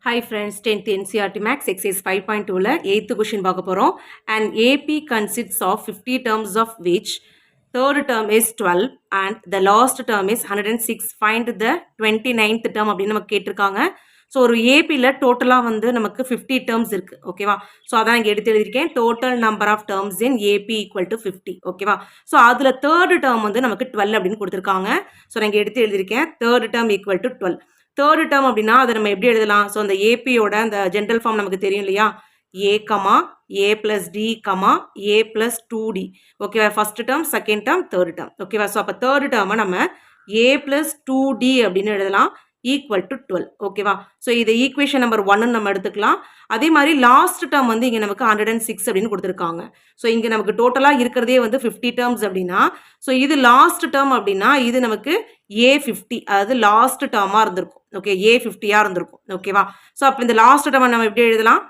Hi friends, 10th NCERT Max exercise 5.2 ல 8th question பார்க்க போறோம். And AP consists of 50 terms of which third term is 12 and the last term is 106. Find the 29th term அப்படின்னு நமக்கு கேட்டிருக்காங்க. So ஒரு ஏபியில் டோட்டலாக வந்து நமக்கு 50 டேர்ம்ஸ் இருக்கு ஓகேவா. ஸோ அதான் இங்கே எடுத்து எழுதியிருக்கேன். Total number of terms in A B equal to 50 ஓகேவா. ஸோ அதில் தேர்ட் டேர்ம் வந்து நமக்கு 12 அப்படின்னு கொடுத்துருக்காங்க. ஸோ நான் இங்கே எடுத்து எழுதியிருக்கேன். Third term equal to 12. Third term அப்படின்னா அதை நம்ம எப்படி எழுதலாம். ஸோ அந்த ஏபியோட அந்த ஜென்ரல் ஃபார்ம் நமக்கு தெரியும் இல்லையா. ஏ கமா ஏ பிளஸ் டி கமா ஏ பிளஸ் 2d ஓகேவா. First term second term third term ஓகேவா. ஸோ அப்போ தேர்ட் டேர்மை நம்ம ஏ பிளஸ் 2d அப்படின்னு எழுதலாம் ஈக்குவல் டு 12 ஓகேவா. ஸோ இதை ஈக்குவேஷன் நம்பர் 1 நம்ம எடுத்துக்கலாம். அதே மாதிரி லாஸ்ட் டேர்ம் வந்து இங்கே நமக்கு 106 அப்படின்னு கொடுத்துருக்காங்க. ஸோ இங்கே நமக்கு டோட்டலாக இருக்கிறதே வந்து 50 டேர்ம்ஸ் அப்படின்னா ஸோ இது லாஸ்ட் டேர்ம் அப்படின்னா இது நமக்கு A50 அதாவது லாஸ்ட் டேர்மாக இருந்திருக்கும் ஓகே. A50 இருந்திருக்கும் ஓகேவா. ஸோ அப்போ இந்த லாஸ்ட் டேர்மை நம்ம எப்படி எழுதலாம்.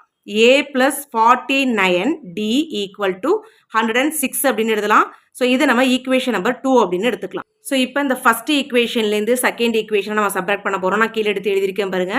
A plus 49D equal to 106 அப்படின்னு எழுதலாம். ஸோ இதை நம்ம ஈக்குவேஷன் நம்பர் 2 அப்படின்னு எடுத்துக்கலாம். ஸோ இப்போ இந்த ஃபர்ஸ்ட் ஈக்குவேஷன்லேருந்து செகண்ட் ஈக்குவேஷனை நம்ம சப்ராக்ட் பண்ண போகிறோம். நான் கீழே எடுத்து எழுதியிருக்கேன் பாருங்க.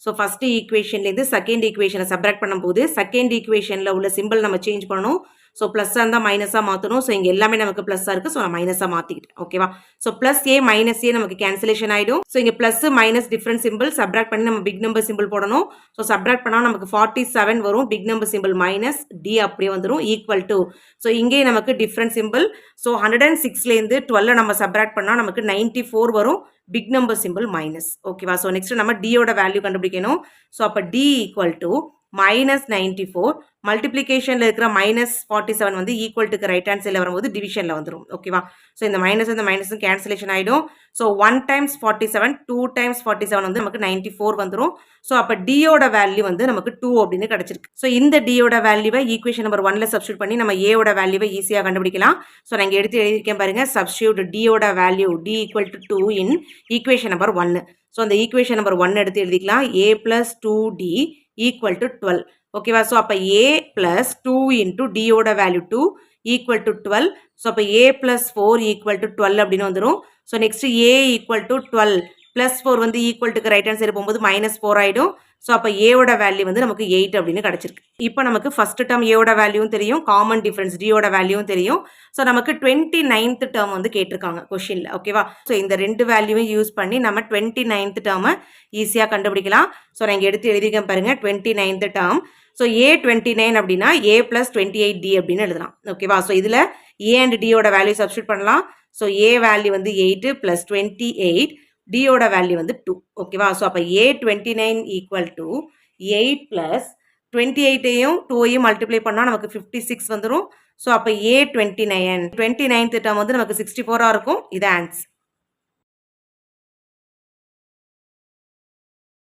ஸோ ஃபர்ஸ்ட் ஈக்குவேஷன்லேருந்து செகண்ட் ஈக்குவேஷனை சப்ராக்ட் பண்ணும்போது செகண்ட் ஈக்குவேஷனில் உள்ள சிம்பிள் நம்ம சேஞ்ச் பண்ணணும். ஸோ ப்ளஸ்ஸாக இருந்தால் மைனஸாக மாற்றணும். ஸோ இங்கே எல்லாமே நமக்கு ப்ளஸ்ஸாக இருக்குது. ஸோ நான் மைனஸாக மாற்றிக்கிட்டேன் ஓகேவா. So plus A minus A நமக்கு கேன்சலேஷன் ஆகிடும். ஸோ இங்கே plus minus different symbol subtract பண்ணி நம்ம பிக் நம்பர் சிம்பிள் போடணும். ஸோ சப்ராக்ட் பண்ணால் நமக்கு 47 வரும். Big number symbol minus D அப்படியே வந்துடும் ஈக்குவல் டு. ஸோ இங்கே நமக்கு டிஃப்ரெண்ட் சிம்பிள். ஸோ 106லேருந்து 12 நம்ம சப்ராக்ட் பண்ணால் நமக்கு 94 வரும். பிக் நம்பர் சிம்பிள் மைனஸ் ஓகேவா. ஸோ நெக்ஸ்ட் நம்ம டியோட வேல்யூ கண்டுபிடிக்கணும். ஸோ அப்போ டி ஈக்குவல் டு மைனஸ் 94 மல்டிப்ளிகேஷனில் இருக்கிற மைனஸ் 47 வந்து ஈக்குவல் டுக்கு ரைட் ஹேண்ட் சைடில் வரும்போது டிவிஷனில் வந்துடும் ஓகேவா. ஸோ இந்த மைனஸும் கேன்சலேஷன் ஆகிடும். ஸோ 1 டைம்ஸ் 47 2 டைம்ஸ் 47 வந்து நமக்கு 94 வந்துடும். ஸோ அப்போ டியோட வேல்யூ வந்து நமக்கு 2 அப்படின்னு கிடச்சிருக்கு. ஸோ இந்த டியோட வேல்யூவை ஈக்குவேஷன் நம்பர் 1ல சப்ஸ்டியூட் பண்ணி நம்ம ஏவோட வேல்யூவை ஈஸியாக கண்டுபிடிக்கலாம். ஸோ நான் இங்கே எடுத்து எழுதியிருக்கேன் பாருங்க. சப்ஸ்டியூட் டியோட value t equal to 2 in equation number 1. So அந்த ஈக்குவேஷன் நம்பர் 1 எடுத்து எழுதிக்கலாம். ஏ பிளஸ் 2d ஈக்குவல் டு 12 ஓகேவா. ஸோ அப்போ ஏ பிளஸ் 2 இன்டூ டியோட வேல்யூ 2 ஈக்குவல் டு 12. ஸோ அப்போ ஏ பிளஸ் 4 ஈக்குவல் டு 12 அப்படின்னு வந்துடும். So next a equal to 12 plus 4 வந்து ஈக்குவல் டுக்கு ரைட் ஹேண்ட் சைடு போகும்போது -4 ஆகிடும். ஸோ அப்போ ஏவோட வேல்யூ வந்து நமக்கு 8 அப்படின்னு கிடச்சிருக்கு. இப்போ நமக்கு ஃபர்ஸ்ட் டேர்ம் ஏவோட வேல்யூவும் தெரியும். காமன் டிஃபரன்ஸ் டியோட வேல்யூவும் தெரியும். ஸோ நமக்கு 29th டேர்ம் வந்து கேட்டிருக்காங்க கொஷினில் ஓகேவா. ஸோ இந்த ரெண்டு வேல்யூவும் யூஸ் பண்ணி நம்ம 29th டேர்மை ஈஸியாக கண்டுபிடிக்கலாம். ஸோ நான் இங்கே எடுத்து எழுதியிருக்கேன் பாருங்க. 29th term. ஸோ A29 அப்படின்னா A plus 28D அப்படின்னு எழுதலாம் ஓகேவா. ஸோ இதில் A அண்ட் டியோட வேல்யூ சப்ஸ்டியூட் பண்ணலாம். ஸோ A வேல்யூ வந்து 8 plus 28 டியோட வேல்யூ வந்து 2 ஓகேவா. ஸோ அப்போ A29 ஈக்குவல் டு 8 பிளஸ் 28ஐயும் 2ஐயும் மல்டிப்ளை பண்ணால் நமக்கு 56 வந்துடும். ஸோ அப்போ A29 29th டேர்ம் வந்து நமக்கு 64 இருக்கும். இது ஆன்சர்.